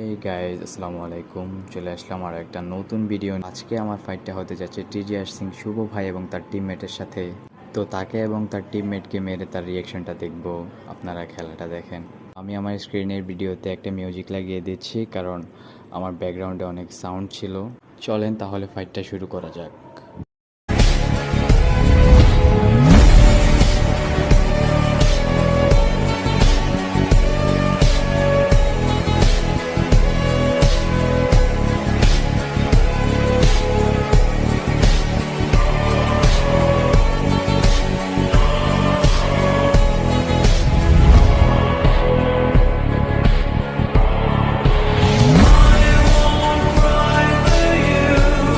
এই গাইজ আসসালামু আলাইকুম, চলে আসলাম আর একটা নতুন ভিডিও। আজকে আমার ফাইটটা হতে যাচ্ছে টিজিআর সিং শুভ ভাই এবং তার টিমমেটের সাথে। তো তাকে এবং তার টিমমেটকে মেরে তার রিয়াকশনটা দেখবো। আপনারা খেলাটা দেখেন। আমি আমার স্ক্রিনের ভিডিওতে একটা মিউজিক লাগিয়ে দিচ্ছি, কারণ আমার ব্যাকগ্রাউন্ডে অনেক সাউন্ড ছিল। চলেন তাহলে ফাইটটা শুরু করা যাক।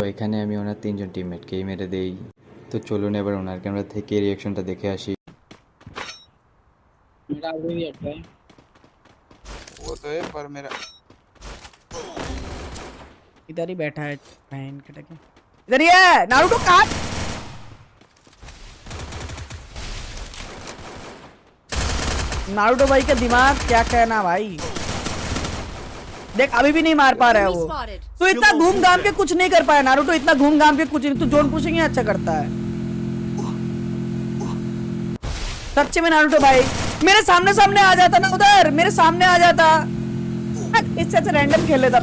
তো এখানে আমি ওনার তিনজন টিমমেটকেই মেরে দেই। তো চলুন এবার ওনার ক্যামেরা থেকে রিয়াকশনটা দেখে আসি। मेरा अभी भी हट रहा है। वो तो है पर मेरा इधर ही बैठा है बहन के टके। इधर ही है नारुतो काट। नारुतो भाई का दिमाग क्या कहना भाई। देख अभी भी नहीं मार पा रहा है वो। तो इतना घूम घाम के कुछ नहीं कर पाया नारुतो, इतना घूम घाम के कुछ नहीं। तू जोन पुशिंग ही अच्छा करता है सच्चे में नारुतो भाई। मेरे सामने सामने आ जाता ना, उधर मेरे सामने आ जाता, इससे अच्छा रैंडम खेल लेता।